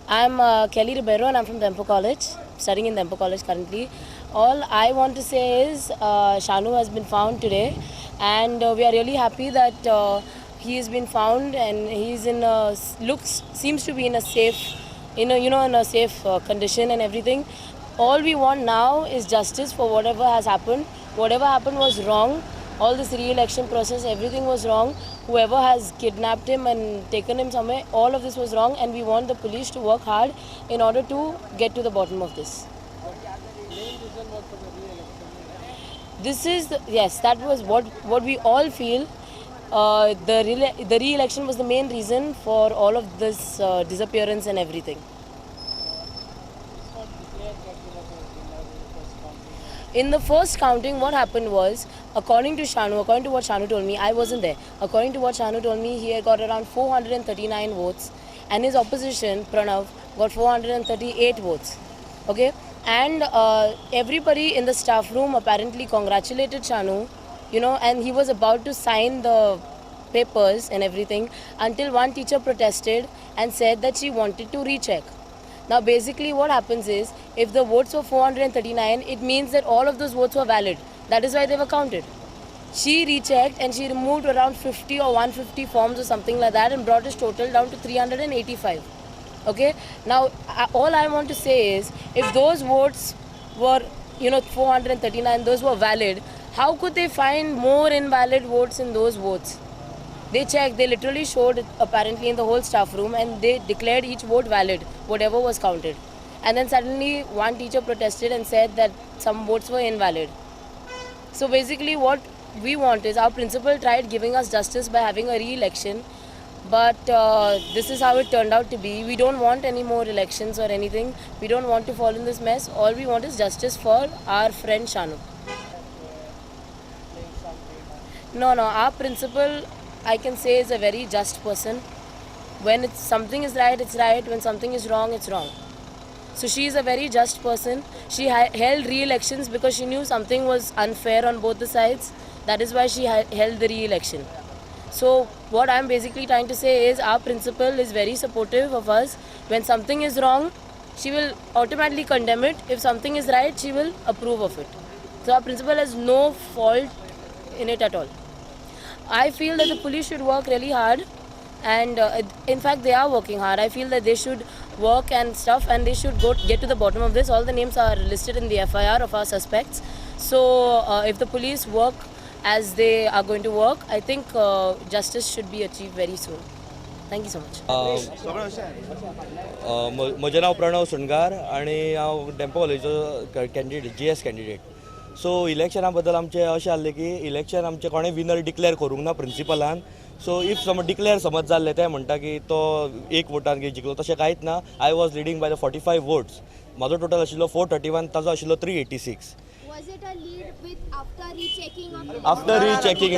I'm Kelly Ribeiro and I'm from Dempo College, studying in Dempo College currently. All I want to say is Shanu has been found today, and we are really happy that he has been found and he's in looks seems to be in a safe, in a safe condition and everything. All we want now is justice for whatever has happened. Whatever happened was wrong. All this re-election process, everything was wrong. Whoever has kidnapped him and taken him somewhere, all of this was wrong, and we want the police to work hard in order to get to the bottom of this. This is yes, that was what we all feel. The re-election was the main reason for all of this disappearance and everything. In the first counting, what happened was, according to what Shanu told me, I wasn't there. According to what Shanu told me, he had got around 439 votes, and his opposition, Pranav, got 438 votes. Okay, and everybody in the staff room apparently congratulated Shanu, and he was about to sign the papers and everything until one teacher protested and said that she wanted to recheck. Now basically what happens is, if the votes were 439, it means that all of those votes were valid. That is why they were counted. She rechecked and she removed around 50 or 150 forms or something like that and brought his total down to 385. Okay? Now all I want to say is, if those votes were 439, those were valid, how could they find more invalid votes in those votes? They checked, they literally showed apparently in the whole staff room, and they declared each vote valid, whatever was counted. And then suddenly one teacher protested and said that some votes were invalid. So basically what we want is, our principal tried giving us justice by having a re-election, but this is how it turned out to be. We don't want any more elections or anything. We don't want to fall in this mess. All we want is justice for our friend Shanu. No, our principal, I can say, is a very just person. When something is right, it's right. When something is wrong, it's wrong. So she is a very just person. She held re-elections because she knew something was unfair on both the sides. That is why she held the re-election. So what I'm basically trying to say is, our principal is very supportive of us. When something is wrong, she will automatically condemn it. If something is right, she will approve of it. So our principal has no fault in it at all. I feel that the police should work really hard, and in fact they are working hard. I feel that they should work and stuff, and they should get to the bottom of this. All the names are listed in the FIR of our suspects. So if the police work as they are going to work, I think justice should be achieved very soon. Thank you so much. म्हजें नांव प्रणव सुणगार आणि हांव Dempo कॉलेजचो candidate GS candidate. सो इलेक्शना बद्दल आमचें अशें आसलें की election आमचें कोणें विनर डिक्लेअर करूंक ना प्रिंसिपलान. सो इफ समज डिक्लेअर समज जाल्लें ते म्हणटा की तो एक वोटान जिखलो, तशें कांयच ना. I was leading by the 45 votes. म्हाजो टोटल आशिल्लो 431, ताजो आशिल्लो 386. Was it a lead with after rechecking on the After rechecking,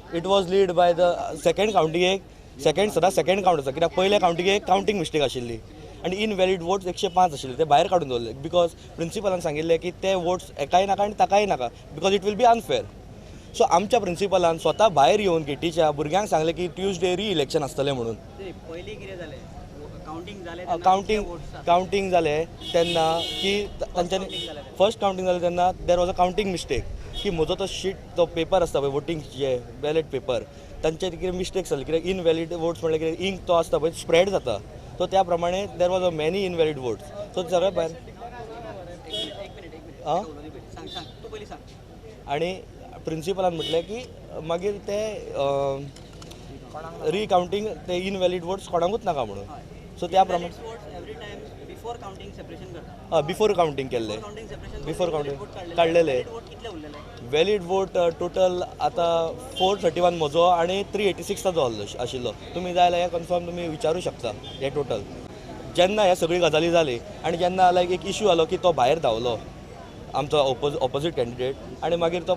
it was lead by the second counting. Second count आसा, कित्याक पयल्या काउंटींग एक काउंटींग मिस्टेक आशिल्ली आनी इनवॅलीड वोट्स 105 आशिल्ले, ते भायर काडून दवरले. बिकॉज प्रिंसिपलान सांगिल्लें की ते वोट्स एकाय नाका आनी ताकाय नाका, because it will be unfair. So आमच्या प्रिंसिपलान स्वता भायर येवन गेटीच्या भुरग्यांक सांगलें की ट्युजडे री इलेक्शन आसतलें म्हणून. काउंटींग जालें तेन्ना की तांच्यांनी फर्स्ट काउंटींग जालें तेन्ना देर वॉज अ काउंटींग मिस्टेक, की म्हजो तो शीट, तो पेपर आसता पळय वोटींग जे बॅलेट पेपर, तांचे कितें मिस्टेक जाली. कित्याक इनवॅलीड वोट्स म्हणल्यार कितें, इंक तो आसता पळय स्प्रेड जाता. सो त्या प्रमाणे there was a many invalid votes. So सगळे भायर आनी प्रिंसिपलान म्हटलें की मागीर ते रिकाउंटींग ते इनवॅलीड वोट्स कोणाकूच नाका म्हणून. सो त्या प्रमाणे बिफोर काउंटींग केल्ले, before counting काडलेले. Valid vote total आतां 431 म्हजो आनी 386 ताजो आशिल्लो. तुमी जाय जाल्यार कन्फर्म तुमी विचारूं शकता हे टोटल. जेन्ना ह्या सगळी गजाली जाली आनी जेन्ना लायक एक इशू आलो की तो भायर धांवलो आमचो ऑपोजीट कॅन्डिडेट, आनी मागीर तो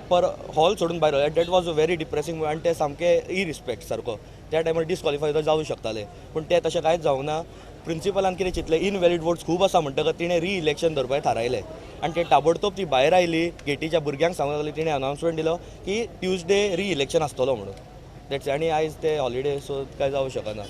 हॉल सोडून भायर वयलो, दॅट वॉज अ व्हेरी डिप्रेसींग. आनी ते सामकें इरिस्पेक्ट सारको. त्या टायमार डिस्क्वॉलिफाय जावं शकताले, पूण ते तशें कांयच जावंक ना. प्रिंसिपलान कितें चिंतलें, इनवॅलीड वोट्स खूब आसा म्हणटकच तिणें री इलेक्शन धरपाचें थारायलें. आनी ते ताबडतोब ती भायर आयली, गेटीच्या भुरग्यांक सांगूंक लागली, तिणें अनावन्समेंट दिलो की ट्युजडे री इलेक्शन आसतलो म्हणून. दॅट्स. आनी आयज ते हॉलिडे, सो कांय जावं शकना.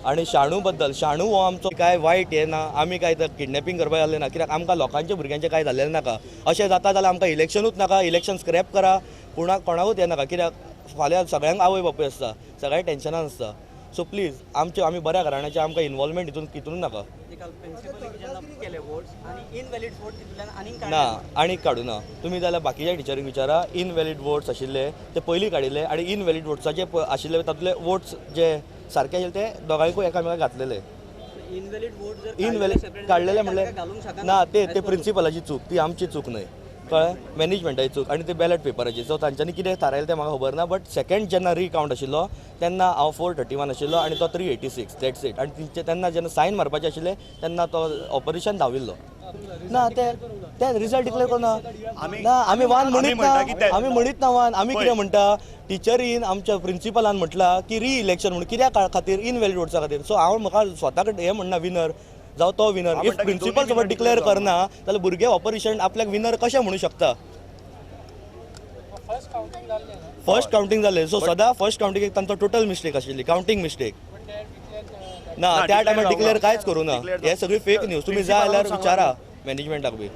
आनी शाणू बद्दल, शाणू हो आमचो काय वायट हें ना, आमी काय तर किडनॅपिंग करपाक जाल्लें ना, कित्याक आमकां लोकांच्या भुरग्यांचें काय जाल्लें नाका. अशें जाता जाल्यार आमकां इलेक्शनूच नाका, इलेक्शन स्क्रॅप करा, कोणाकूच हें नाका, कित्याक फाल्यां सगळ्यांक आवय बापूय आसता, सगळ्या टेन्शनान आसता. सो प्लीज आमी बऱ्या घराण्याचे, आमकां इनवॉल्वमेंट हितून नाका. ना आनीक काडूं ना. तुमी जाल्यार बाकीच्या टिचरींक विचारा, इनवॅलीड वोट्स आशिल्ले ते पयलीं काडिल्ले आनी इनवॅलीड वोट्साचे आशिल्ले तातूंतले वोट्स जे सारके आशिल्ले ते दोगांयकूय एकामेकाक घातलेले. इनवॅलीड काडलेले म्हणल्यार ना, ते प्रिंसिपलाची चूक, ती आमची चूक न्हय, कळ्ळें, मॅनेजमेंटाची चूक. आनी ते बॅलेट पेपराची, सो तांच्यांनी कितें थारायलें तें म्हाका खबर ना. बट सेकंड जेन्ना रिकावंट आशिल्लो तेन्ना हांव 431 आशिल्लो आनी तो 386, दॅट्स इट. आनी तेन्ना जेन्ना सायन मारपाचें आशिल्लें तेन्ना तो ऑपरेशन धांविल्लो ना. ते रिजल्ट डिक्लेअर करना ना. आमी वान म्हणीत ना वान. आमी कितें म्हणटा, टिचरीन आमच्या प्रिंसिपलान म्हटलां की री इलेक्शन म्हणून, कित्या खातीर, इनवॅलीड वोट्सा खातीर. सो हांव म्हाका स्वता हें म्हणना विनर जावं तो विनर. इफ प्रिंसिपल सोबत डिक्लेअर करना जाल्यार भुरगे ऑपरेशन आपल्याक विनर कशें म्हणू शकता. फर्स्ट कावंटींग जालें, सो सदां फर्स्ट कावंटींग तांचो टोटल मिस्टेक आशिल्ली, कावंटींग मिस्टेक ना. त्या टायमार डिक्लेअर कांयच करूं ना. हे सगळी फेक न्यूज. तुमी जाय जाल्यार विचारा मॅनेजमेंटाक बी.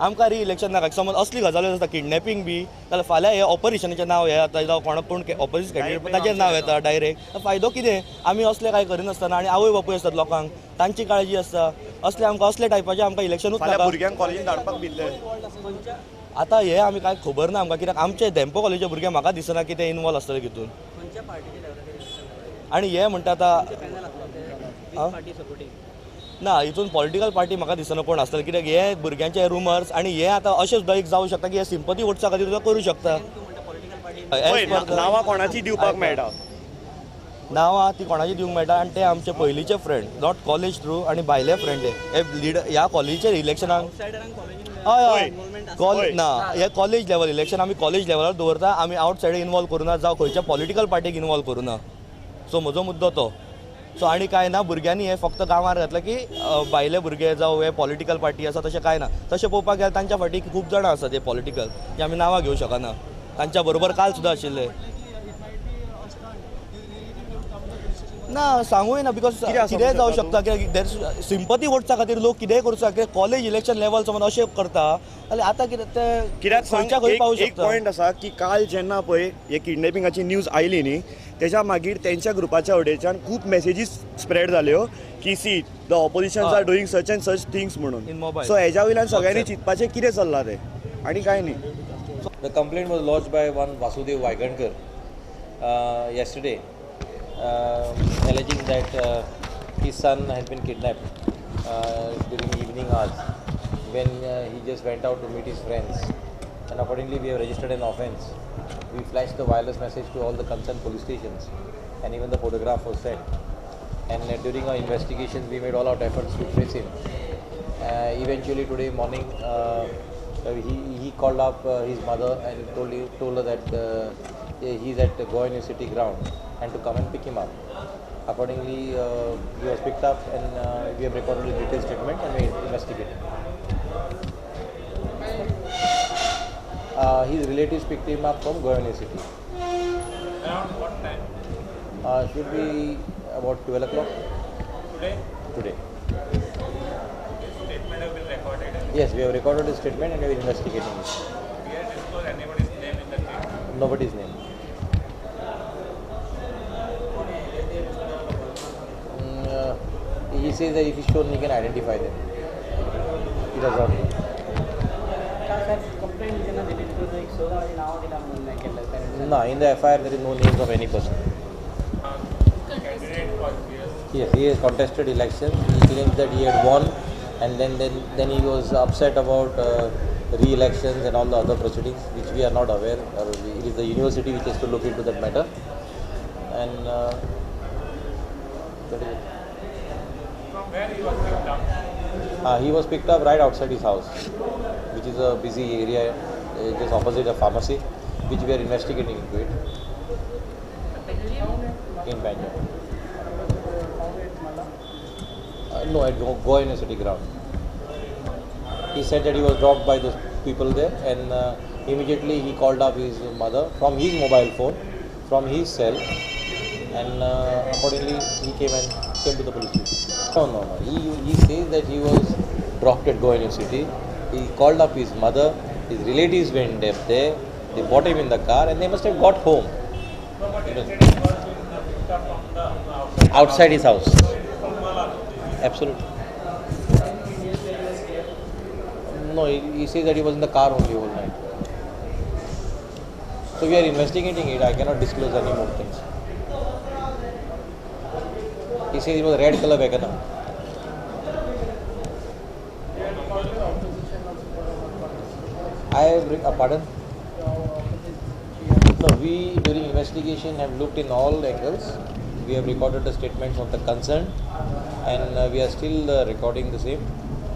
आमकां री इलेक्शन नाका. समज असली गजाली आसता किडनॅपिंग बी जाल्यार फाल्यां हे ऑपरेशनाचें नांव हे येता, जावं कोण ऑपोजीट कॅन्डिडेट ताचें नांव येता डायरेक्ट. फायदो कितें. आमी असलें कांय करिनासतना आनी आवय बापूय आसतात लोकांक, तांची काळजी आसता. असले टायपाचें आमकां इलेक्शनूच नाका. भुरग्यांक कॉलेजीन धाडपाक भिल्ले. आतां हे आमी कांय खबर ना आमकां, कित्याक आमचे धेंपो कॉलेजीचे भुरगे म्हाका दिसना की ते इनवॉल्व आसतले हितून. आनी हे म्हणटा आतां ना, हितून पॉलिटिकल पार्टी म्हाका दिसना कोण आसतले, कित्याक हे भुरग्यांचे रुमर्स आनी हे आतां अशें सुद्दां एक जावं शकता की हे सिंपथी वोट्सा खातीर सुद्दां करूं शकता. नांवां कोणाची दिवपाक मेळटा, नांवां ती कोणाची दिवंक मेळटा आनी ते आमचे पयलींचे फ्रेंड, नॉट कॉलेज थ्रू आनी भायले फ्रेंड. हे लिडर ह्या कॉलेजीच्या इलेक्शनाक हय कॉलेज ना, हे कॉलेज लेवल इलेक्शन आमी कॉलेज लेवलार दवरता. आमी आवटसायड इनवॉल्व करूना, जावं खंयच्या पॉलिटिकल पार्टीक इनवॉल्व करूना. सो म्हजो मुद्दो तो. सो आनी कांय ना. भुरग्यांनी हे फक्त गांवार घातलां की भायले भुरगे जावं हे पॉलिटिकल पार्टी आसा तशें कांय ना. तशें पळोवपाक गेल्यार तांच्या फाटीं खूब जाणां आसात हे पॉलिटिकल, जे आमी नांवां घेवंक शकना. तांच्या बरोबर काल सुद्दां आशिल्ले ना, सांगूय ना. बिकॉज कितेंय जावं शकता, कित्याक सिंपथी वोट्सा खातीर लोक कितेंय करूं शकता. कॉलेज इलेक्शन लेवल समज अशें करता जाल्यार आतां कितें ते कित्याक खंयच्या खंय पावूं एक शकता. पॉयंट आसा की काल जेन्ना पळय हे किडनॅपिंगाची न्यूज आयली न्ही, तेच्या मागीर तेंच्या ग्रुपाच्या वटेच्यान खूब मेसेजीस स्प्रेड जाल्यो की see the oppositions are doing such and such things म्हणून. सो हेज्या वयल्यान सगळ्यांनी चिंतपाचें कितें चल्लां तें, आनी कांय न्ही. The complaint was lodged by one Vasudev Vaigankar yesterday, alleging that his son had been kidnapped during evening hours when he just went out to meet his friends, and accordingly we have registered an offence. We flashed the wireless message to all the concerned police stations, and even the photograph was sent. And during our investigations, we made all out efforts to trace him. Eventually today morning, he called up his mother and told her that he's at Goa University ground and to come and pick him up. Accordingly, he was picked up and we have recorded a detailed statement and we are investigating. His relatives picked him up from Goa University. Around what time? Should be about 12 o'clock. Today. Statement have been recorded and Yes, we have recorded his statement and we are investigating it. we have disclosed anybody's name in the statement. Nobody's name. He says that if he's shown, he can identify them. He does not know. No, in the FIR there is no names of any person. Candidate for PS. Yes, he has contested elections. He claims that he had won, and then he was upset about re-elections and all the other proceedings, which we are not aware. It is the university which has to look into that matter. And that is it. From where he was picked up? He was picked up right outside his house, which is a busy area just opposite a pharmacy, which we are investigating into it. In Bangalore. No, at Goa University ground. He said that he was dropped by those people there, and immediately he called up his mother from his mobile phone, from his cell, and accordingly he came to the police station. No. He says that he was dropped at Goa University. He called up his mother. His relatives went up there. They brought him in the car, and they must have got home. Outside his house. Absolutely. No, he says that he was in the car only all night. So we are investigating it. I cannot disclose any more things. He says it was a red color Wagoner. I have pardon? No, we during investigation have looked in all angles. We have recorded the statements of the concerned, and we are still recording the same.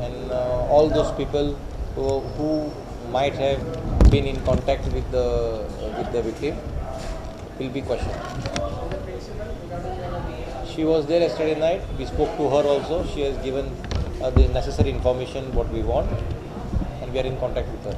And all those people who might have been in contact with the victim will be questioned. She was there yesterday night. We spoke to her also. She has given the necessary information what we want, and we are in contact with her.